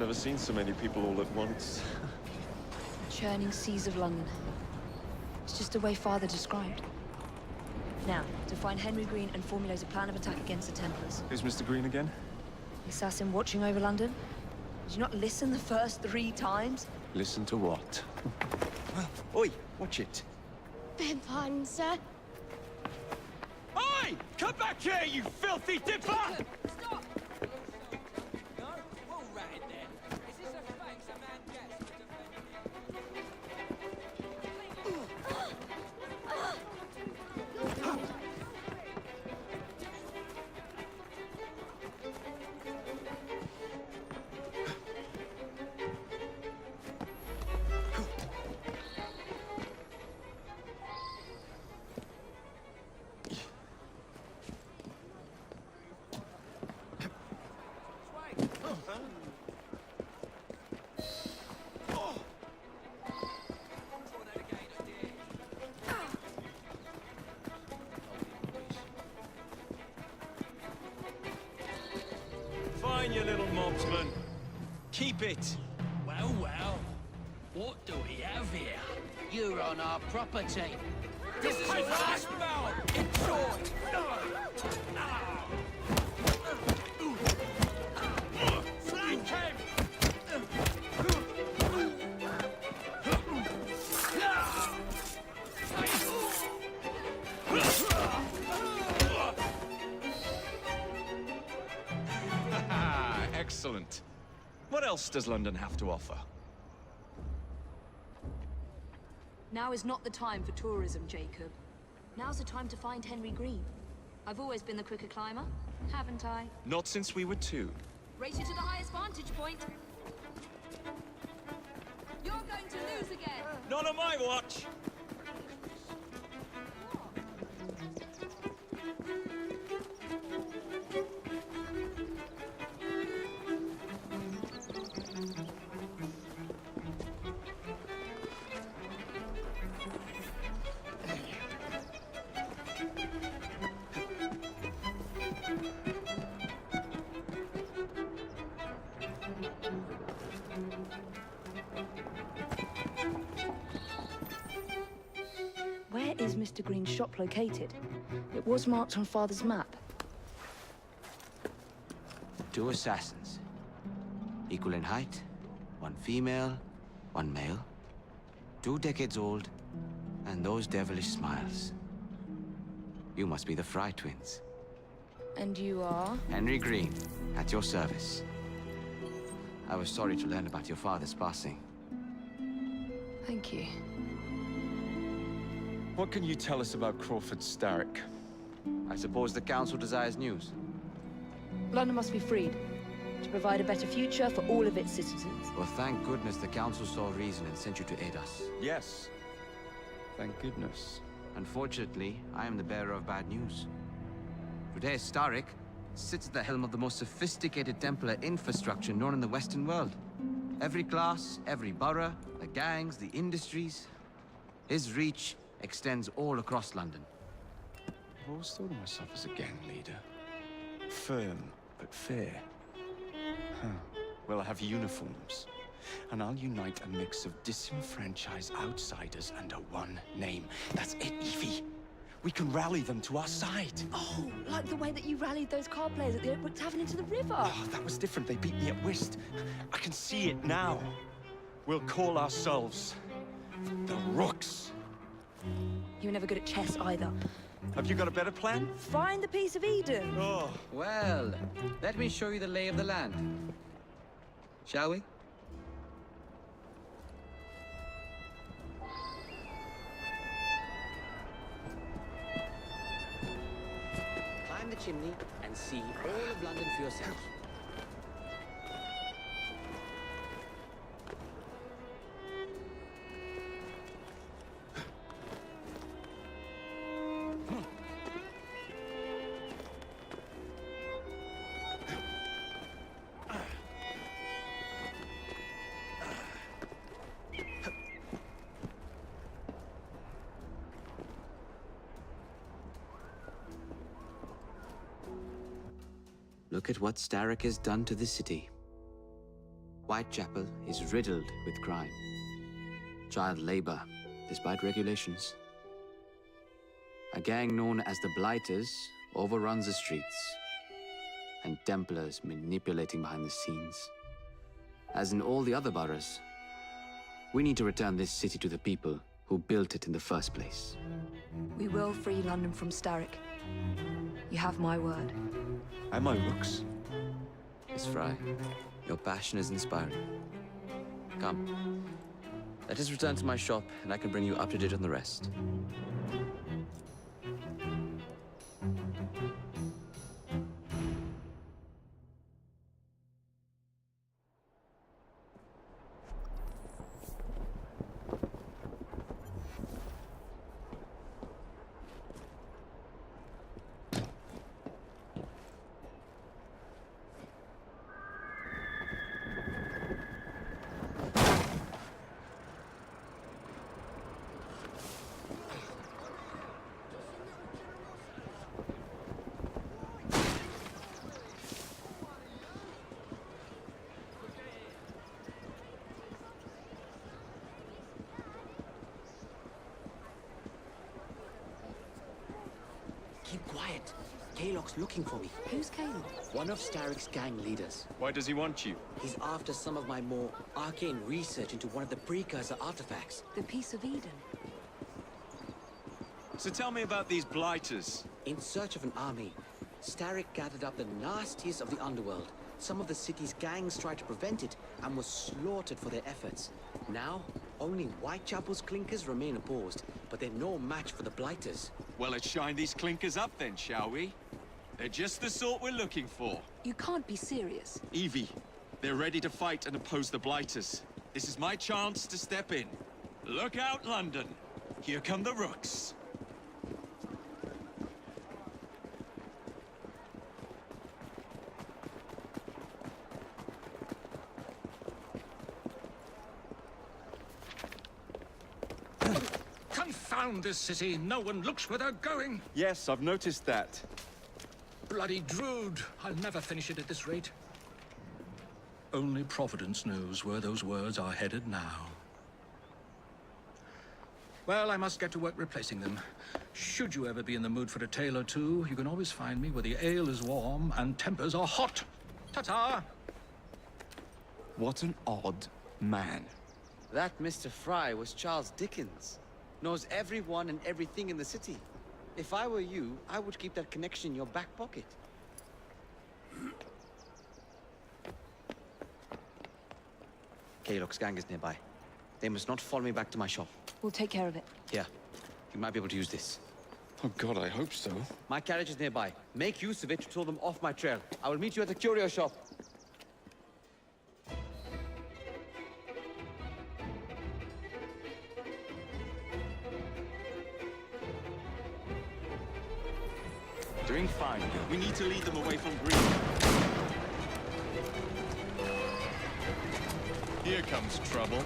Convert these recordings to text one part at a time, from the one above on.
never seen so many people all at once. Churning seas of London. It's just the way Father described. Now, to find Henry Green and formulate a plan of attack against the Templars. Who's Mr. Green again? The assassin watching over London? Did you not listen the first 3 times? Listen to what? Oi, watch it. Beg pardon, sir. Oi! Come back here, you filthy dipper! Stop! No? All right then. Is this a thanks a man gets for Fine, you little mobsman. Keep it. Well, well. What do we have here? You're on our property. This is your last bout. Enjoy. Flank him! Excellent. What else does London have to offer? Now is not the time for tourism, Jacob. Now's the time to find Henry Green. I've always been the quicker climber, haven't I? Not since we were 2. Race you to the highest vantage point. You're going to lose again. Not on my watch. Where is Mr. Green's shop located? It was marked on Father's map. 2 assassins. Equal in height. 1 female, 1 male. 2 decades old. And those devilish smiles. You must be the Frye twins. And you are? Henry Green, at your service. I was sorry to learn about your father's passing. Thank you. What can you tell us about Crawford Starrick? I suppose the Council desires news. London must be freed, to provide a better future for all of its citizens. Well, thank goodness the Council saw reason and sent you to aid us. Yes. Thank goodness. Unfortunately, I am the bearer of bad news. Today, Starrick sits at the helm of the most sophisticated Templar infrastructure known in the Western world. Every class, every borough, the gangs, the industries. His reach extends all across London. I've always thought of myself as a gang leader. Firm, but fair. Huh. Well, I have uniforms. And I'll unite a mix of disenfranchised outsiders under one name. That's it, Evie. We can rally them to our side. Oh, like the way that you rallied those card players at the Oakbrook Tavern into the river. Oh, that was different. They beat me at whist. I can see it now. We'll call ourselves the Rooks. You were never good at chess either. Have you got a better plan? Find the piece of Eden. Oh. Well, let me show you the lay of the land. Shall we? Climb the chimney and see all of London for yourself. Look at what Starrick has done to the city. Whitechapel is riddled with crime. Child labor, despite regulations. A gang known as the Blighters overruns the streets, and Templars manipulating behind the scenes. As in all the other boroughs, we need to return this city to the people who built it in the first place. We will free London from Starrick. You have my word. And my looks. Miss Frye, your passion is inspiring. Come, let us return to my shop, and I can bring you up to date on the rest. Keep quiet. Kaylock's looking for me. Who's Caleb? One of Starrick's gang leaders. Why does he want you? He's after some of my more arcane research into one of the precursor artifacts. The Piece of Eden. So tell me about these blighters. In search of an army, Starrick gathered up the nastiest of the underworld. Some of the city's gangs tried to prevent it and were slaughtered for their efforts. Now, only Whitechapel's clinkers remain opposed, but they're no match for the Blighters. Well, let's shine these clinkers up then, shall we? They're just the sort we're looking for. You can't be serious. Evie, they're ready to fight and oppose the blighters. This is my chance to step in. Look out, London. Here come the rooks. Confound this city! No one looks where they're going! Yes, I've noticed that. Bloody Drood! I'll never finish it at this rate. Only Providence knows where those words are headed now. Well, I must get to work replacing them. Should you ever be in the mood for a tale or two, you can always find me where the ale is warm and tempers are hot. Ta-ta! What an odd man. That Mr. Frye was Charles Dickens. Knows everyone and everything in the city. If I were you, I would keep that connection in your back pocket. Kaylock's gang is nearby. They must not follow me back to my shop. We'll take care of it. Here, you might be able to use this. Oh God, I hope so. My carriage is nearby. Make use of it to throw them off my trail. I will meet you at the curio shop. Doing fine, girl. We need to lead them away from Green. Here comes trouble.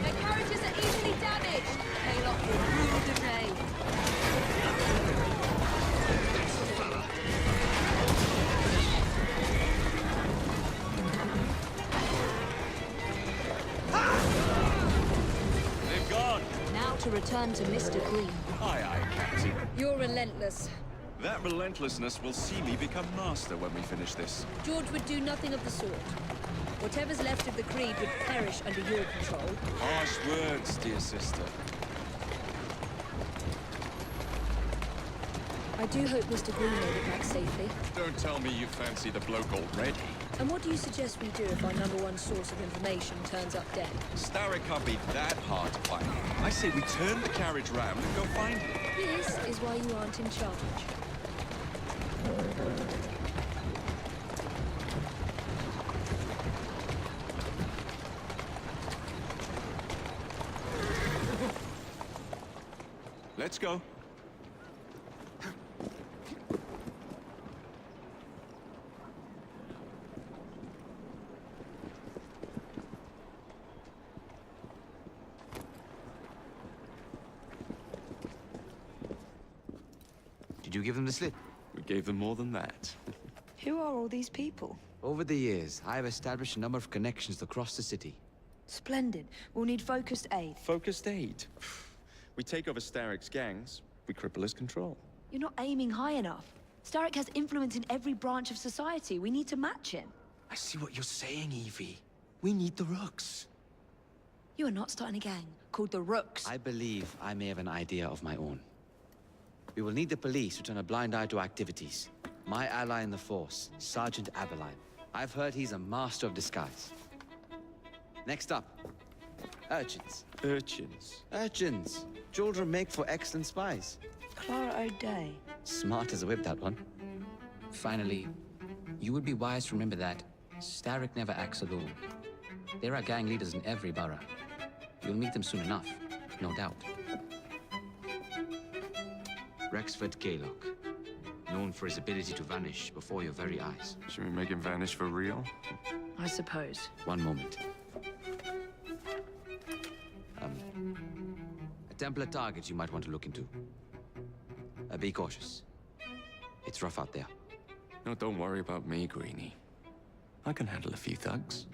Their carriages are easily damaged. Kaylock will rule the day. They've gone. Now to return to Mr. Green. Aye, aye, Captain. You're relentless. That relentlessness will see me become master when we finish this. George would do nothing of the sort. Whatever's left of the Creed would perish under your control. Harsh words, dear sister. I do hope Mr. Green made it back safely. Don't tell me you fancy the bloke already. And what do you suggest we do if our #1 source of information turns up dead? Starrick can't be that hard to find. I say we turn the carriage round and go find him. This is why you aren't in charge. Let's go. Did you give them the slip? We gave them more than that. Who are all these people? Over the years, I have established a number of connections across the city. Splendid. We'll need focused aid. Focused aid. We take over Starrick's gangs, we cripple his control. You're not aiming high enough. Starrick has influence in every branch of society. We need to match him. I see what you're saying, Evie. We need the Rooks. You are not starting a gang called the Rooks. I believe I may have an idea of my own. We will need the police to turn a blind eye to activities. My ally in the force, Sergeant Aberline. I've heard he's a master of disguise. Next up, urchins. Urchins? Urchins. Children make for excellent spies. Clara O'Day. Smart as a whip, that one. Finally, you would be wise to remember that Starrick never acts alone. There are gang leaders in every borough. You'll meet them soon enough, no doubt. Rexford Gaylock, known for his ability to vanish before your very eyes. Should we make him vanish for real? I suppose. One moment. A Templar target you might want to look into. Be cautious. It's rough out there. No, don't worry about me, Greenie. I can handle a few thugs.